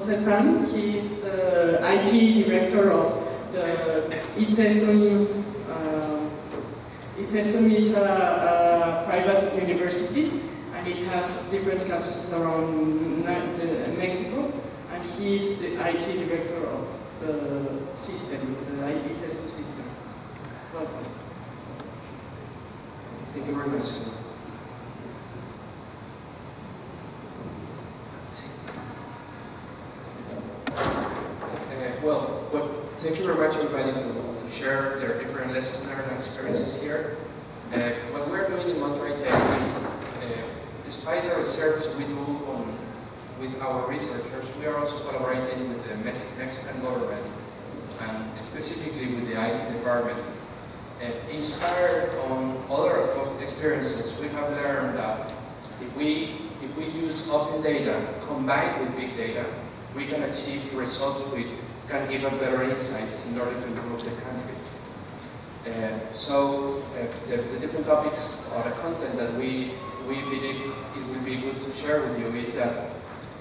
José. He is the IT director of the ITESM. ITESM is a private university, and it has different campuses around Mexico, and he is the IT director of the system, the ITESM system. Welcome. Thank you very much. Thank you very much, everybody, to share their different lessons learned and experiences here. What we're doing in Monterrey Tech is, despite the research we do with our researchers, we are also collaborating with the Mexican government, and specifically with the IT department. Inspired on other experiences, we have learned that if we use open data combined with big data, we can achieve results which can give us better insights in order to improve the country. The different topics or the content that we believe it will be good to share with you is that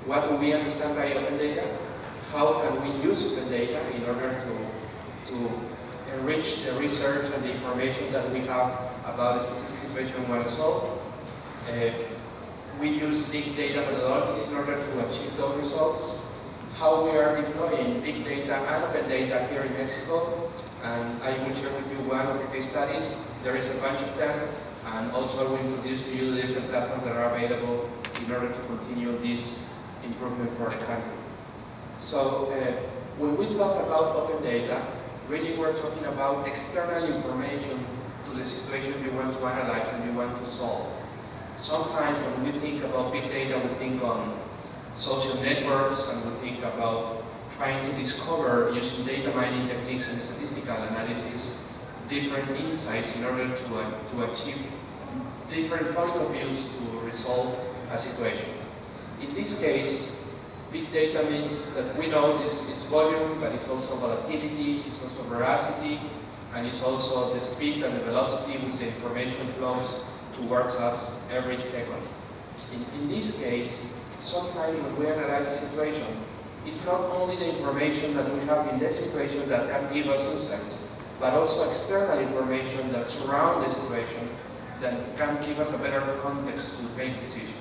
what do we understand by open data? How can we use open data in order to enrich the research and the information that we have about a specific situation we want to solve? We use big data methodologies in order to achieve those results. How we are deploying big data and open data here in Mexico, and I will share with you one of the case studies. There is a bunch of them, and also I will introduce to you the different platforms that are available in order to continue this improvement for the country. So when we talk about open data, really we're talking about external information to the situation you want to analyze and you want to solve. Sometimes when we think about big data, we think on social networks, and we think about trying to discover, using data mining techniques and statistical analysis, different insights in order to achieve different point of views to resolve a situation. In this case, big data means that we know it's volume, but it's also volatility, it's also veracity, and it's also the speed and the velocity which the information flows towards us every second. In this case, sometimes when we analyze a situation, it's not only the information that we have in the situation that can give us insights, but also external information that surrounds the situation that can give us a better context to make decisions.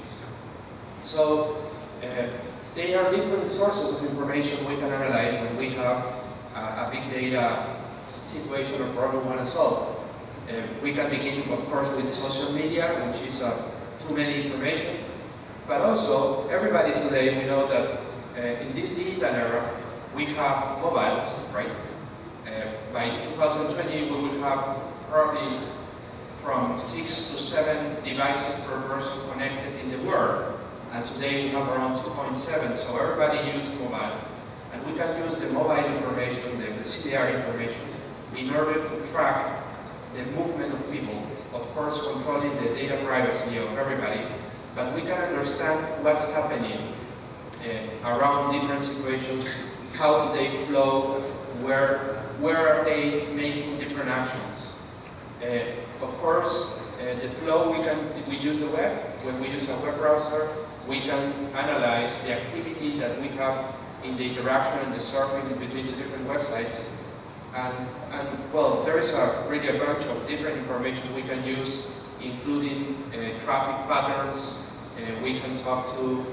So there are different sources of information we can analyze when we have a big data situation or problem we want to solve. We can begin, of course, with social media, which is too many information. But also, everybody today, we know that in this digital era, we have mobiles, right? By 2020, we will have probably from 6 to 7 devices per person connected in the world. And today we have around 2.7, so everybody uses mobile. And we can use the mobile information, the CDR information, in order to track the movement of people, of course controlling the data privacy of everybody, but we can understand what's happening around different situations, how do they flow, where are they making different actions. Of course, the flow, we use the web. When we use a web browser, we can analyze the activity that we have in the interaction and the surfing between the different websites. And well, there is really a bunch of different information we can use, including traffic patterns. We can talk to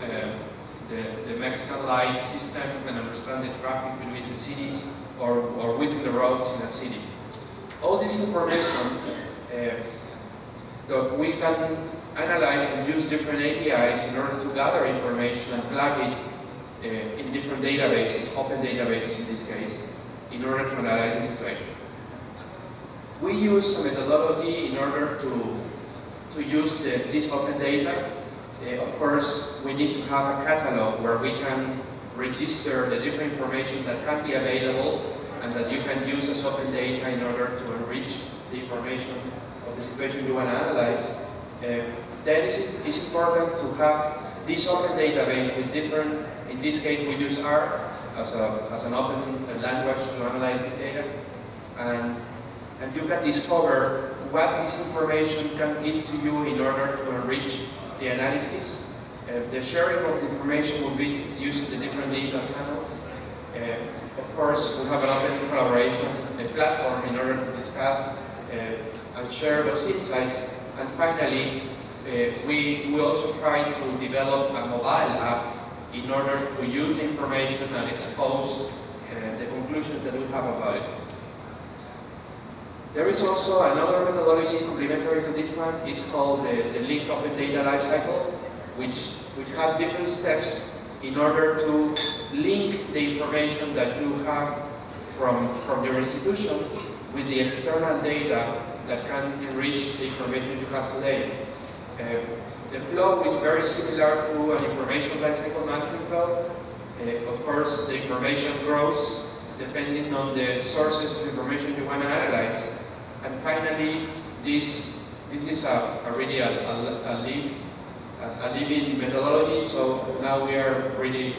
the Mexican light system and understand the traffic between the cities or within the roads in a city. All this information that we can analyze and use different APIs in order to gather information and plug it in different databases, open databases in this case, in order to analyze the situation. We use a methodology in order to use this open data. Of course, we need to have a catalog where we can register the different information that can be available and that you can use as open data in order to enrich the information of the situation you want to analyze. Then it's important to have this open database with different, in this case we use R as an open language to analyze the data, and you can discover what this information can give to you in order to enrich the analysis. The sharing of the information will be using the different digital channels. Of course, we have an open collaboration platform in order to discuss and share those insights. And finally, we also try to develop a mobile app in order to use information and expose the conclusions that we have about it. There is also another methodology complementary to this one. It's called the linked open data lifecycle, which has different steps in order to link the information that you have from your institution with the external data that can enrich the information you have today. The flow is very similar to an information lifecycle management flow. Of course, the information grows depending on the sources of information you want to analyze. And finally, this is really a living methodology. So now we are really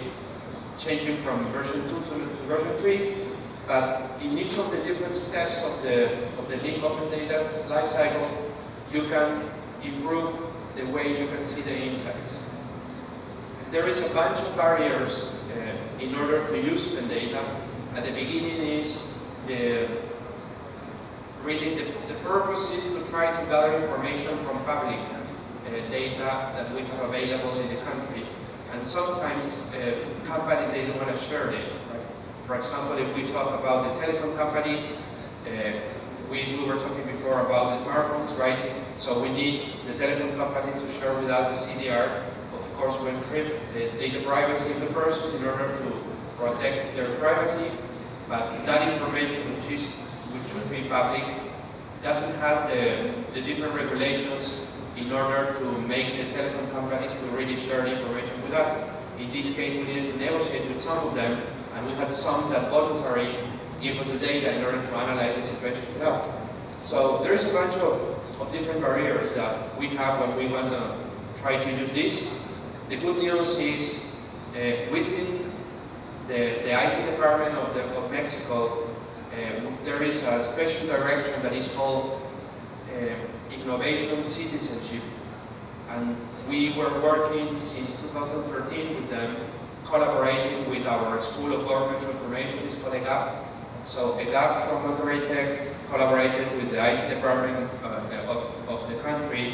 changing from version 2 to version 3. But in each of the different steps of the link open data lifecycle, you can improve the way you can see the insights. There is a bunch of barriers in order to use open data. At the beginning is the purpose is to try to gather information from public data that we have available in the country. And sometimes companies, they don't want to share data. Right? For example, if we talk about the telephone companies, we were talking before about the smartphones, right? So we need the telephone company to share with us the CDR. Of course, we encrypt the data privacy of the persons in order to protect their privacy, but that information which should be public doesn't have the different regulations in order to make the telephone companies to really share the information with us. In this case, we needed to negotiate with some of them, and we had some that voluntarily give us the data in order to analyze the situation without. So there's a bunch of different barriers that we have when we want to try to use this. The good news is within the IT department of Mexico, there is a special direction that is called Innovation Citizenship. And we were working since 2013 with them, collaborating with our School of Government Transformation. It's called EGAP. So EGAP from Monterrey Tech collaborated with the IT department of the country,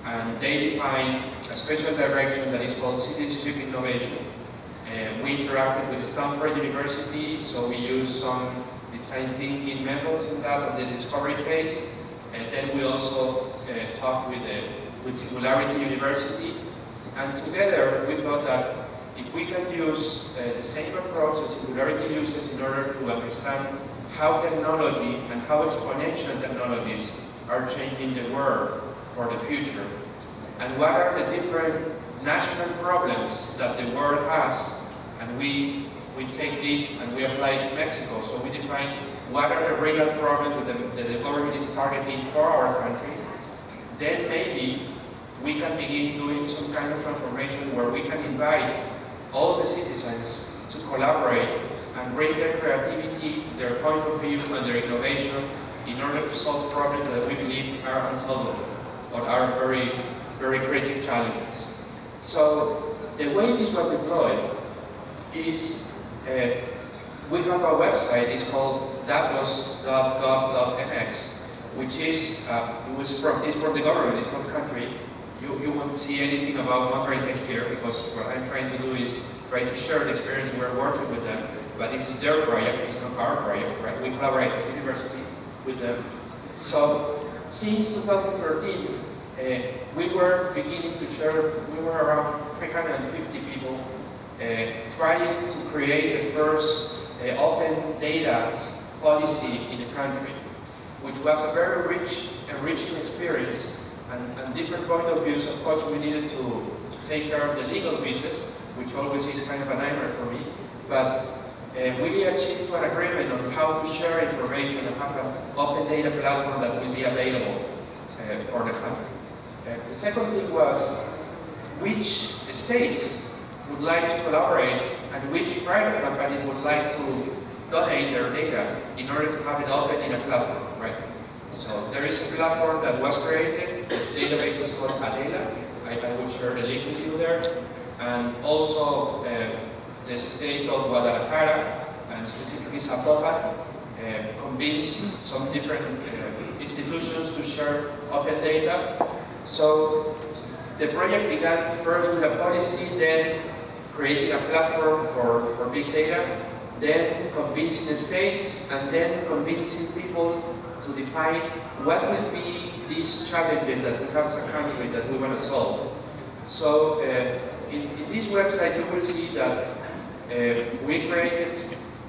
and they defined a special direction that is called Citizenship Innovation. We interacted with Stanford University, so we used some design thinking methods in that on the discovery phase. And then we also talked with Singularity University. And together we thought that if we can use the same approach that Singularity uses in order to understand how technology and how exponential technologies are changing the world for the future, and what are the different national problems that the world has, and we take this and we apply it to Mexico. So we define what are the real problems that the government is targeting for our country. Then maybe we can begin doing some kind of transformation where we can invite all the citizens to collaborate and bring their creativity, their point of view, and their innovation in order to solve problems that we believe are unsolvable or are very, very critical challenges. So the way this was deployed is we have a website. It's called datos.gov.mx, which is it's from the government, it's from the country. You won't see anything about Monterrey Tech here, because what I'm trying to do is try to share the experience we're working with them. But it's their project, it's not our project, right? We collaborate with the university with them. So since 2013, we were beginning to share. We were around 350 people trying to create the first open data policy in the country, which was a very rich, enriching experience and different point of views. Of course, we needed to take care of the legal pieces, which always is kind of a nightmare for me. But we achieved an agreement on how to share information and have an open data platform that will be available for the country. The second thing was which states would like to collaborate and which private companies would like to donate their data in order to have it open in a platform, right? So there is a platform that was created. The database is called Adela, I will share the link with you there. And also the state of Guadalajara, and specifically Zapopan, convinced some different institutions to share open data. So the project began first with a policy, then creating a platform for big data, then convincing states, and then convincing people to define what will be these challenges that we have as a country that we want to solve. So in this website you will see that we created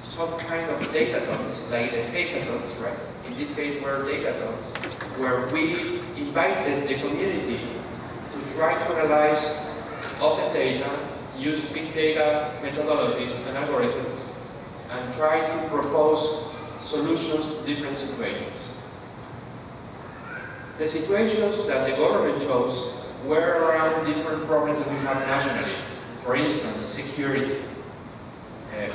some kind of datathons, like the hackathons, right? In this case were datathons, where we invited the community to try to analyze open data, use big data methodologies and algorithms, and try to propose solutions to different situations. The situations that the government chose were around different problems that we have nationally. For instance, security.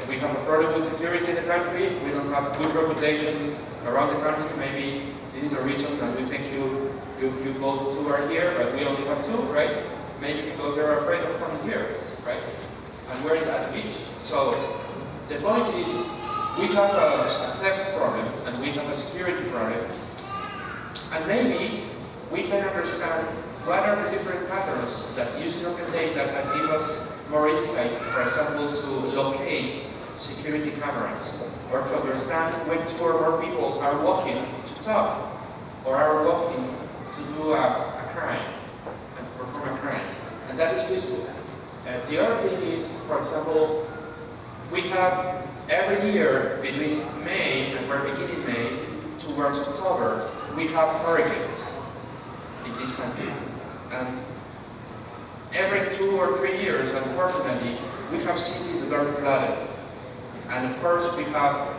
We have a problem with security in the country. We don't have good reputation around the country. Maybe this is a reason that we think you both two are here, but we only have two, right? Maybe because they're afraid of coming here, right? And we're at the beach. So the point is, we have a theft problem and we have a security problem. And maybe we can understand what are the different patterns that using open data can give us more insight, for example, to locate security cameras, or to understand when two or more people are walking to talk, or are walking to do a crime, and perform a crime. And that is visible. The other thing is, for example, we have every year between May, and we're beginning May, towards October, we have hurricanes in this country. And every 2 or 3 years, unfortunately, we have cities that are flooded. And of course, we have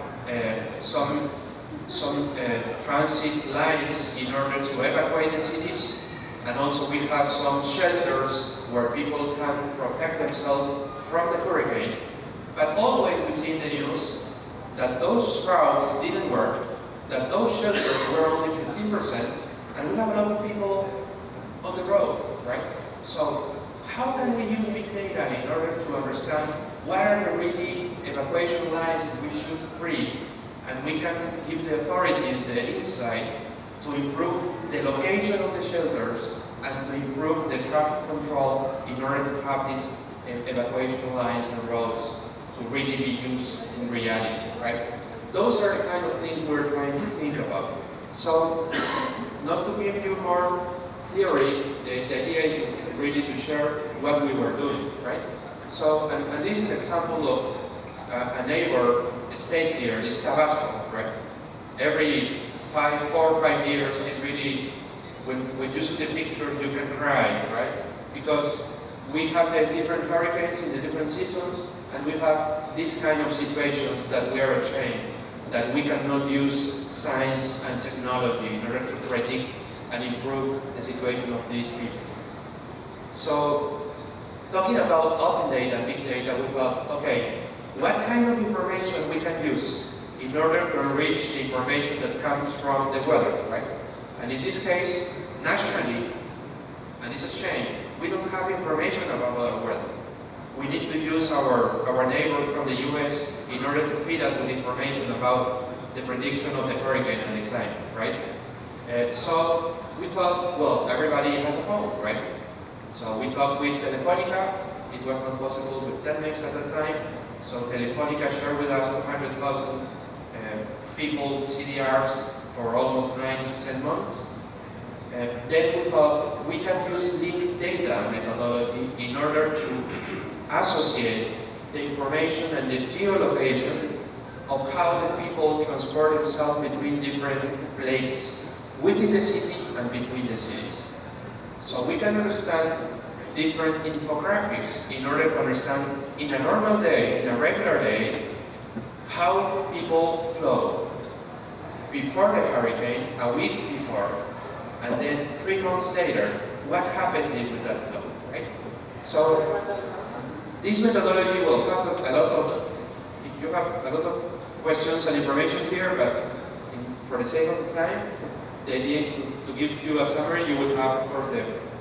some transit lines in order to evacuate the cities. And also we have some shelters where people can protect themselves from the hurricane. But always we see in the news that those routes didn't work, that those shelters were only 15%, and we have a lot of people on the road, right? So how can we use big data in order to understand what are the really evacuation lines we should free, and we can give the authorities the insight to improve the location of the shelters and to improve the traffic control in order to have these evacuation lines and roads to really be used in reality, right? Those are the kind of things we're trying to think about. So, not to give you more theory, the idea is really to share what we were doing, right? So, and this is an example of a neighbor state here, is Tabasco, right? Every 4 or 5 years, it's really, when you see the pictures, you can cry, right? Because we have the different hurricanes in the different seasons, and we have these kind of situations that we are ashamed that we cannot use science and technology in order to predict and improve the situation of these people. So, talking about open data and big data, we thought, okay, what kind of information we can use in order to enrich the information that comes from the weather, right? And in this case, nationally, and it's a shame, we don't have information about our weather. We need to use our neighbors from the US in order to feed us with information about the prediction of the hurricane and the climate, right? So we thought, well, everybody has a phone, right? So we talked with Telefonica. It was not possible with Telmex at that time. So Telefonica shared with us 200,000 people CDRs for almost 9 to 10 months. Then we thought we can use linked data methodology in order to associate the information and the geolocation of how the people transport themselves between different places, within the city and between the cities. So we can understand different infographics in order to understand in a normal day, in a regular day, how people flow before the hurricane, a week before, and then 3 months later, what happens with that flow, right? So this methodology will have a lot of, you have a lot of questions and information here, but for the sake of the time, the idea is to give you a summary. You will have, of course,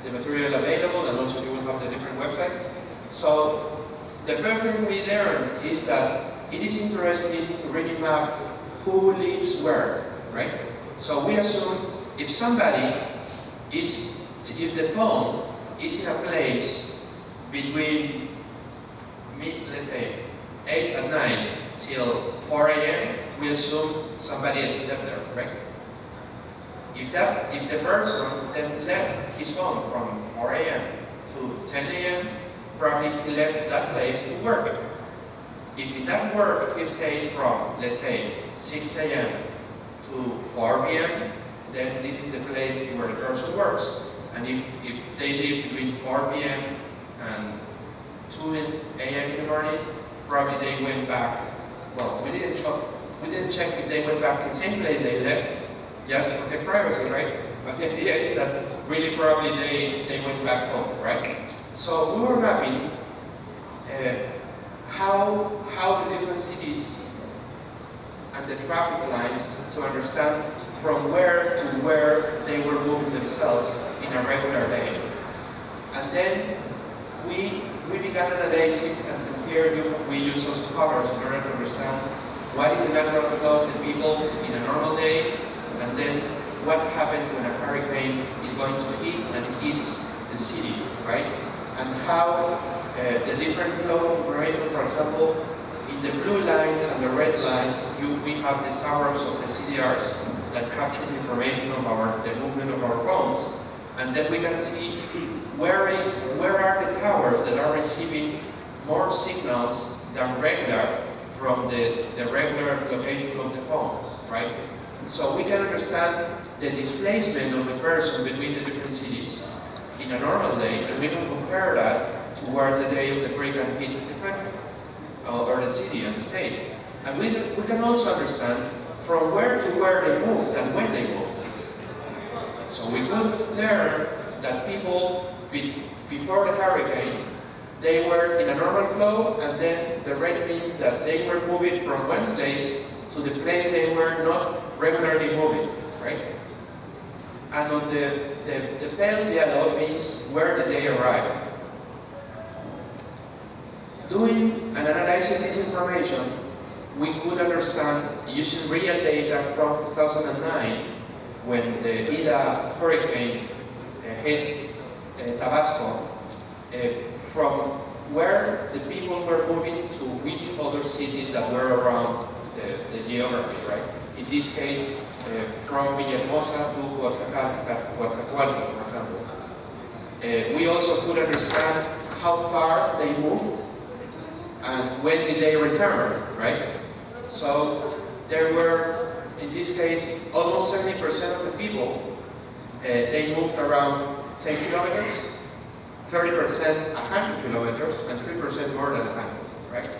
the material available, and also you will have the different websites. So the first thing we learned is that it is interesting to really map who lives where, right? So we assume if the phone is in a place between, let's say, 8 at night till 4 a.m., we assume somebody has slept there, right? If the person then left his home from 4 a.m. to 10 a.m., probably he left that place to work. If in that work he stayed from, let's say, 6 a.m. to 4 p.m., then this is the place where the person works. And if they live between 4 p.m. and 2 a.m. in the morning, probably they went back. Well, we didn't check if they went back to the same place they left, just to protect privacy, right? But the idea is that really probably they went back home, right? So we were mapping how the different cities and the traffic lines to understand from where to where they were moving themselves in a regular day. And then we began analyzing, and here we use those colors in order to understand what is the natural flow of the people in a normal day, and then what happens when a hurricane is going to hit and hits the city, right? And how the different flow of information, for example, in the blue lines and the red lines, we have the towers of the CDRs that capture the information of the movement of our phones. And then we can see where are the towers that are receiving more signals than regular from the regular location of the phones, right? So we can understand the displacement of the person between the different cities in a normal day, and we can compare that towards the day of the hurricane hit the country, or the city and the state. And we can also understand from where to where they moved and when they moved. So we could learn that people, before the hurricane, they were in a normal flow, and then the red means that they were moving from one place to the place they were not regularly moving, right? And on the pale yellow means where did they arrive. Doing and analyzing this information, we could understand using real data from 2009, when the Ida hurricane hit Tabasco, from where the people were moving to which other cities that were around the geography, right? In this case, from Villahermosa to Coatzacoalcos, for example. We also could understand how far they moved and when did they return, right? So there were, in this case, almost 70% of the people, they moved around 10 kilometers, 30% 100 kilometers, and 3% more than 100, right?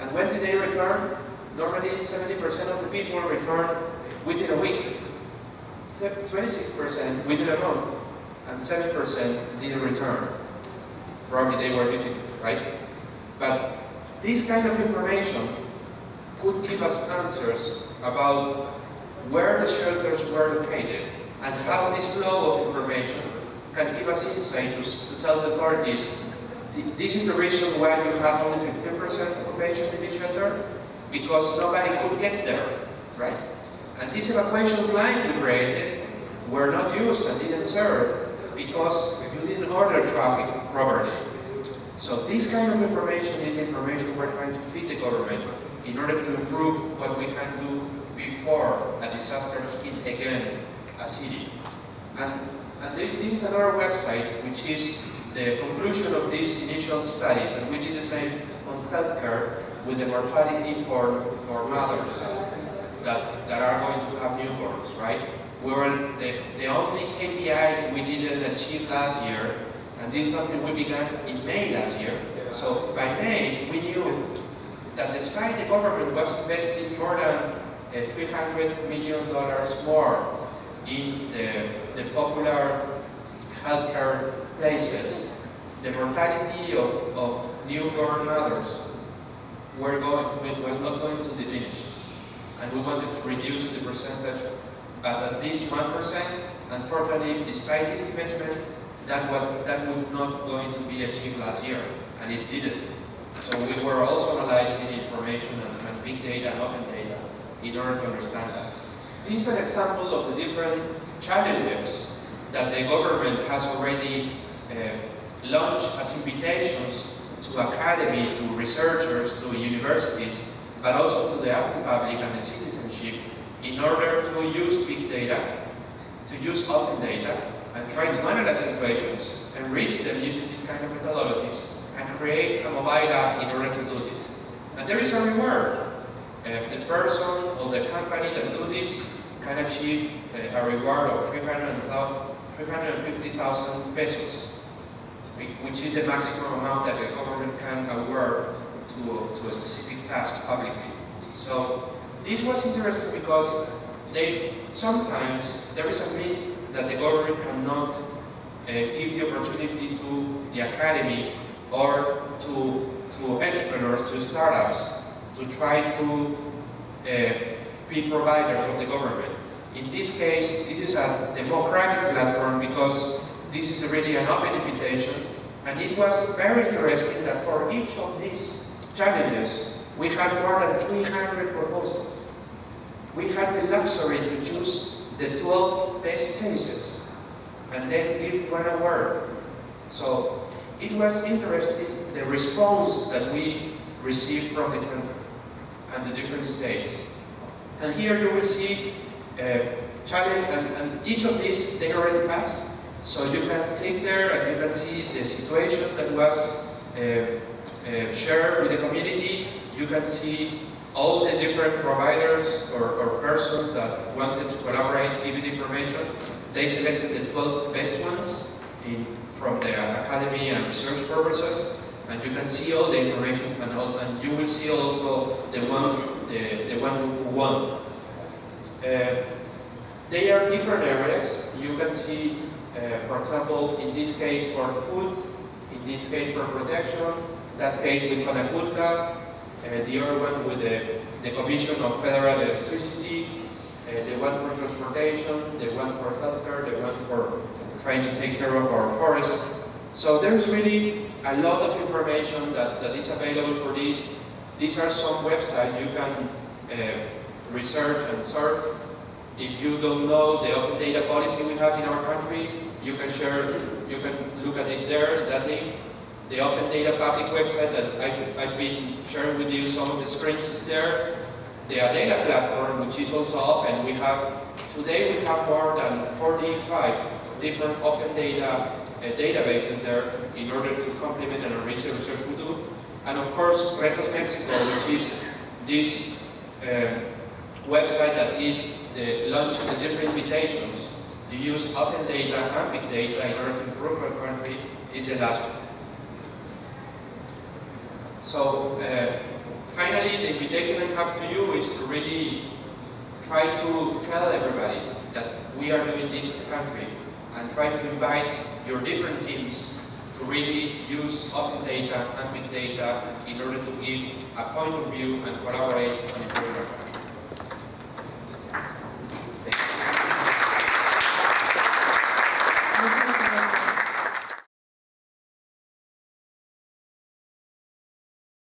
And when did they return? Normally 70% of the people return within a week, 26% within a month, and 7% didn't return. Probably they were visitors, right? But this kind of information could give us answers about where the shelters were located and how this flow of information can give us insight to tell the authorities, this is the reason why you have only 15% occupation in this shelter, because nobody could get there, right? And these evacuation lines we created were not used and didn't serve because you didn't order traffic properly. So this kind of information is information we're trying to feed the government in order to improve what we can do before a disaster hit again a city. And this is another website which is the conclusion of these initial studies, and we did the same on healthcare with the mortality for mothers that are going to have newborns, right? We were the only KPIs we didn't achieve last year, and this is something we began in May last year. So by May, we knew that despite the government was investing more than $300 million more in the popular healthcare places, the mortality of newborn mothers was not going to diminish. And we wanted to reduce the percentage, but at least 1%. Unfortunately, despite this investment, that would not going to be achieved last year, and it didn't. So we were also analyzing information and big data and open data in order to understand that. This is an example of the different challenges that the government has already launched as invitations to academy, to researchers, to universities, but also to the public and the citizenship in order to use big data, to use open data, and try to analyze situations, enrich them using these kind of methodologies, and create a mobile app in order to do this. And there is a reward. The person or the company that do this can achieve a reward of 350,000 pesos, which is the maximum amount that the government can award to a specific task publicly. So this was interesting because sometimes there is a myth that the government cannot give the opportunity to the academy or to entrepreneurs, to startups, to try to be providers of the government. In this case, this is a democratic platform because this is really an open invitation, and it was very interesting that for each of these challenges, we had more than 300 proposals. We had the luxury to choose the 12 best cases and then give one award. So it was interesting, the response that we received from the country and the different states. And here you will see challenge, and each of these they already passed. So you can click there and you can see the situation that was shared with the community. You can see all the different providers or persons that wanted to collaborate, giving information. They selected the 12 best ones from the academy and research purposes, and you can see all the information, and you will see also the one who won. They are different areas. You can see, for example, in this case for food, in this case for protection, that case with Conaculta, the other one with the Commission of Federal Electricity, the one for transportation, the one for healthcare, the one for trying to take care of our forests. So there's really a lot of information that is available for this. These are some websites you can research and surf. If you don't know the open data policy we have in our country, you can look at it there, that link. The open data public website that I've been sharing with you, some of the screens is there. The data platform, which is also open, today we have more than 45 different open data databases there in order to complement and enrich the research we do. And of course, Retos Mexico, which is this website that is launching the different invitations to use open data and big data in order to improve our country, is the last one. So finally, the invitation I have to you is to really try to tell everybody that we are doing this in the country, and try to invite your different teams to really use open data and big data in order to give a point of view and collaborate on improving our country.